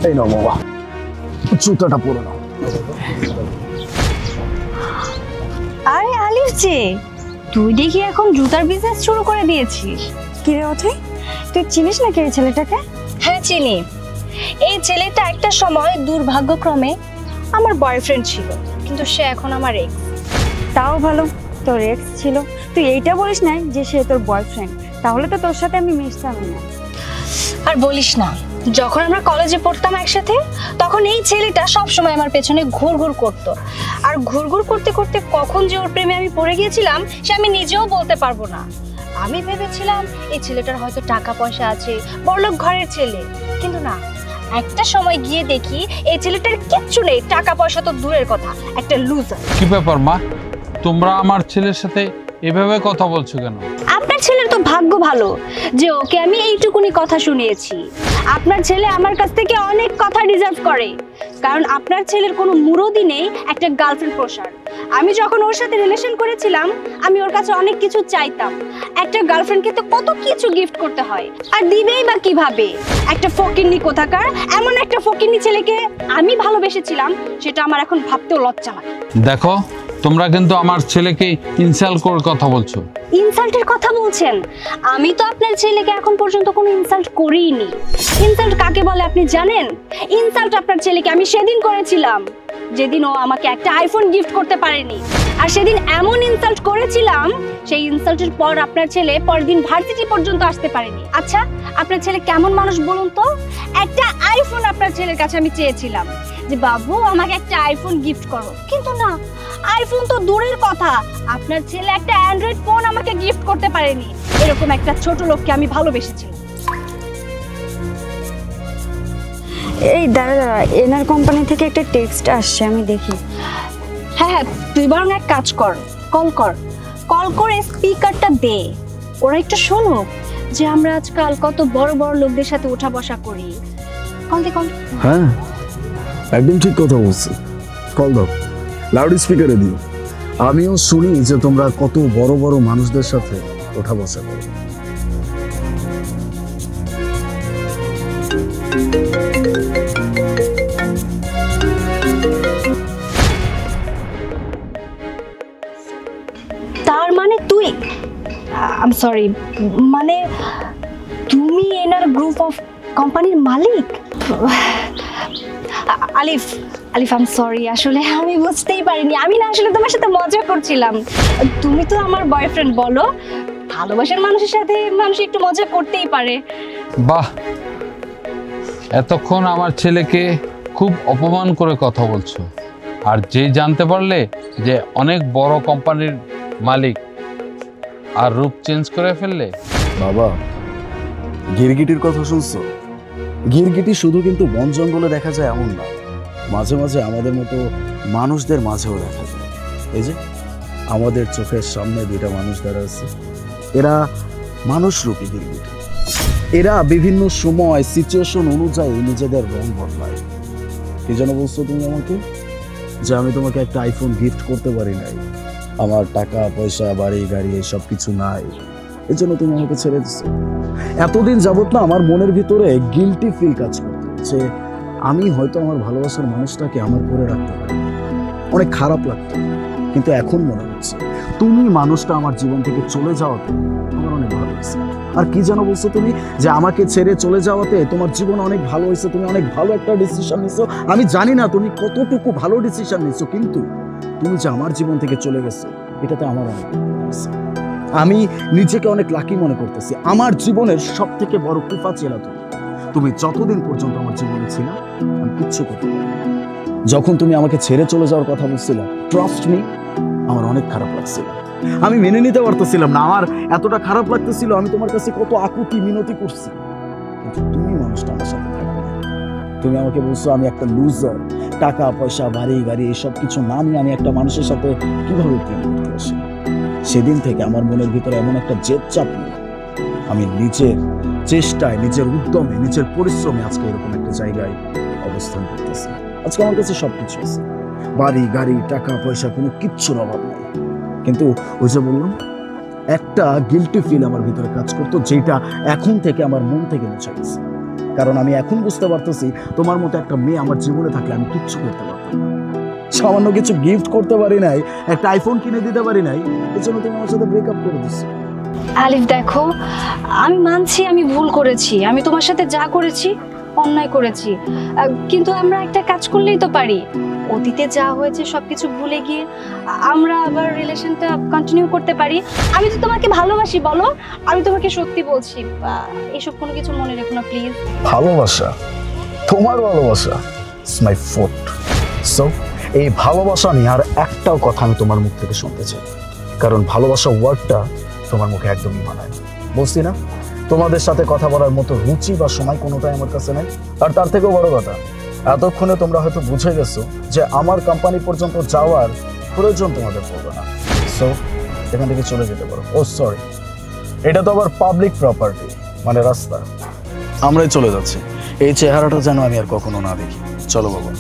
এই নাও বাবা, জুতাটা পরে নাও। আরে আলিফ যে, তুই দেখি এখন জুতার বিজনেস শুরু করে দিয়েছিস। কি রে অথই, তুই চিনিস নাকি এই ছেলেটাকে? হ্যাঁ চিনি। এই ছেলেটা একটা সময় দুর্ভাগ্যক্রমে আমার বয়ফ্রেন্ড ছিল, কিন্তু সে এখন আমার এক্স। তাও ভালো, তোর এক্স ছিল, তুই এইটা বলিস না যে সে তোর বয়ফ্রেন্ড, তাহলে তো তোর সাথে আমি মিশতাম না। আর বলিস না, যখন আমরা কলেজে পড়তাম একসাথে, তখন এই ছেলেটা সব সময় আমার পেছনে ঘুরঘুর করতো। আর ঘুরঘুর করতে করতে কখন যে ওর প্রেমে আমি পড়ে গিয়েছিলাম সে আমি নিজেও বলতে পারবো না। আমি ভেবেছিলাম এই ছেলেটার হয়তো টাকা পয়সা আছে, বড়লোক ঘরের ছেলে, কিন্তু না, একটা সময় গিয়ে দেখি এই ছেলেটার কিচ্ছু নেই, টাকা পয়সা তো দূরের কথা, একটা লুজার। কি ব্যাপার মা, তোমরা আমার ছেলের সাথে এভাবে কথা বলছো কেন? আপনার ছেলের তো ভাগ্য ভালো যে ওকে আমি এইটুকুনি কথা শুনিয়েছি। আপনার ছেলে আমার কাছ থেকে অনেক কথা ডিজার্ভ করে, কারণ আপনার ছেলের কোনো মুরদি নেই একটা গার্লফ্রেন্ড পোষার। আমি যখন ওর সাথে রিলেশন করেছিলাম, আমি ওর কাছে অনেক কিছু চাইতাম। একটা গার্লফ্রেন্ডকে তো কত কিছু গিফট করতে হয়, আর দিবেই বা কিভাবে? একটা ফকিন্নি কোথাকার এমন একটা ফকিন্নি ছেলেকে আমি ভালোবেসেছিলাম, সেটা আমার এখন ভাবতেও লজ্জা লাগে। দেখো, তোমরা কিন্তু আমার ছেলেকে ইনসাল্ট করে কথা বলছো। ইনসাল্টের কথা বলছেন? আমি তো আপনার ছেলেকে এখন পর্যন্ত কোনো ইনসাল্ট করিনি। ইনসাল্ট কাকে বলে আপনি জানেন? ইনসাল্ট আপনার ছেলেকে আমি সেদিন করেছিলাম, যেদিন ও আমাকে একটা আইফোন গিফট করতে পারেনি। আর সেদিন এমন ইনসাল্ট করেছিলাম, সেই ইনসাল্টের পর আপনার ছেলে পরের দিন ভার্সিটি পর্যন্ত আসতে পারেনি। আচ্ছা, আপনার ছেলে কেমন মানুষ বলুন তো? একটা আইফোন আপনার ছেলের কাছে আমি চেয়েছিলাম যে বাবু আমাকে একটা আইফোন গিফট করো, কিন্তু না, আইফোন তো দূরের কথা, আপনার ছেলে একটা অ্যান্ড্রয়েড ফোন আমাকে গিফট করতে পারেনি। এরকম একটা ছোট লোককে আমি ভালোবেসেছিলাম। এই দাঁড়া দাঁড়া, এনার কোম্পানি থেকে একটা টেক্সট আসছে, আমি দেখি। হ্যাঁ হ্যাঁ, তুই বরং এক কাজ কর, কল কর, কল করে স্পিকারটা দে, ওরা একটু শুনুক যে আমরা আজকাল কত বড় বড় লোকদের সাথে উঠা বসা করি। কল দে, কল। হ্যাঁ, একদম ঠিক কথা বলছো, কল দাও, লাউড স্পিকারে দিও। আমিও শুনি যে তোমরা কত বড় বড় মানুষদের সাথে ওঠা বসা করো। তার মানে তুই, আই এম সরি, মানে তুমি এনার গ্রুপ অফ কোম্পানির মালিক? আলিফ, আলিফ আই এম সরি, আসলে আমি বুঝতেই পারিনি। আমি না আসলে তোমার সাথে মজা করছিলাম। তুমি তো আমার বয়ফ্রেন্ড, বলো, ভালোবাসার মানুষের সাথে মানুষ একটু মজা করতেই পারে। বাহ, এতক্ষণ আমার ছেলেকে খুব অপমান করে কথা বলছো, আর যেই জানতে পারলে যে অনেক বড় কোম্পানির মালিক, আর রূপ চেঞ্জ করে ফেললে। বাবা, গিরগিটির কথা শুনছো? গিরগিটি শুধু কিন্তু বন জঙ্গলে দেখা যায় এমন না, মাঝে মাঝে আমাদের মতো মানুষদের মাঝেও দেখা যায়। এই যে আমাদের চোখের সামনে দুইটা মানুষ দাঁড়া আছে, এরা মানুষরূপী গিরগিটি। এরা বিভিন্ন সময় সিচুয়েশন অনুযায়ী নিজেদের রং বদলায়। কি যেন বলছো তুমি আমাকে? যে আমি তোমাকে একটা আইফোন গিফট করতে পারি নাই, আমার টাকা পয়সা বাড়ি গাড়ি এইসব কিছু নাই, এই জন্য তুমি আমাকে ছেড়ে দিচ্ছো। এতদিন যাবত না আমার মনের ভিতরে গিল্টি ফিল কাজ করতো যে আমি হয়তো আমার ভালোবাসার মানুষটাকে আমার করে রাখতে পারি, অনেক খারাপ লাগতো। কিন্তু এখন মনে হচ্ছে তুমি মানুষটা আমার জীবন থেকে চলে যাওয়াতে আমার অনেক ভালো হয়েছে। আর কি যেন বলছো তুমি? যে আমাকে ছেড়ে চলে যাওয়াতে তোমার জীবন অনেক ভালো হয়েছে, তুমি অনেক ভালো একটা ডিসিশন নিছো। আমি জানি না তুমি কতটুকু ভালো ডিসিশন নিছো, কিন্তু তুমি যে আমার জীবন থেকে চলে গেছো এটাতে আমার অনেক ভালো হয়েছে। আমি নিজেকে অনেক লাকি মনে করতেছি। আমার জীবনের সব থেকে বড় কৃপা ছিল তুমি। তুমি যতদিন পর্যন্ত আমার জীবনে ছিল আমি কিচ্ছু করতে পারিনি। যখন তুমি আমাকে ছেড়ে চলে যাওয়ার কথা বলছিলে, ট্রাস্ট মি, আমার অনেক খারাপ লাগছিল। আমি মেনে নিতে পারতেছিলাম না, আমার এতটা খারাপ লাগতেছিল। আমি তোমার কাছে কত আকুতি মিনতি করছি, কিন্তু তুমি মানুষটা আমার সাথে থাকবে না। তুমি আমাকে বলছো আমি একটা লুজার, টাকা পয়সা বাড়ি গাড়ি এসব কিছু না নিয়ে আমি একটা মানুষের সাথে কিভাবে প্রেম করতে আসি। সেদিন থেকে আমার মনের ভিতরে এমন একটা জেদ চাপলো, আমি নিজের চেষ্টায়, নিজের উদ্যমে, নিজের পরিশ্রমে আজকে এরকম একটা জায়গায় অবস্থান করতেছি। আজকে আমার কাছে সবকিছু আছে, বাড়ি গাড়ি টাকা পয়সা, কোনো কিচ্ছুর অভাব নাই। কিন্তু ওই যে বললাম, একটা গিল্টি ফিল আমার ভিতরে কাজ করতো, যেটা এখন থেকে আমার মন থেকে মুছে গেছে। কারণ আমি এখন বুঝতে পারতেছি তোমার মতো একটা মেয়ে আমার জীবনে থাকলে আমি কিচ্ছু করতে পারতাম না। সামান্য কিছু গিফট করতে পারি নাই, একটা আইফোন কিনে দিতে পারি নাই, এই জন্য তুমি আমার সাথে ব্রেকআপ করে দিচ্ছো। আলিফ দেখো, আমি মানছি আমি ভুল করেছি, আমি তোমার সাথে যা করেছি অন্যায় করেছি, কিন্তু আমরা একটা কাজ করলেই তো পারি। অতীতে যা হয়েছে সবকিছু ভুলে গিয়ে আমরা আবার রিলেশনটা কন্টিনিউ করতে পারি। আমি তো তোমাকে ভালোবাসি, বলো, আমি তোমাকে সত্যি বলছি, এসব কোনো কিছু মনে রেখো না প্লিজ। ভালোবাসা, তোমার ভালোবাসা ইটস মাই ফুট। সো এই ভালোবাসা নিয়ে আর একটাও কথা আমি তোমার মুখ থেকে শুনতে চাই, কারণ ভালোবাসা ওয়ার্ডটা তোমার মুখে একদমই মানায় না। বলছি না, তোমাদের সাথে কথা বলার মতো রুচি বা সময় কোনোটাই আমার কাছে নাই। আর তার থেকেও বড় কথা, এতক্ষণে তোমরা হয়তো বুঝে গেছো যে আমার কোম্পানি পর্যন্ত যাওয়ার প্রয়োজন তোমাদের পড়বে না। সো এখান থেকে চলে যেতে পারো। ও সরি, এটা তো আবার পাবলিক প্রপার্টি, মানে রাস্তা। আমরাই চলে যাচ্ছি, এই চেহারাটা যেন আমি আর কখনো না দেখি। চলো বাবা।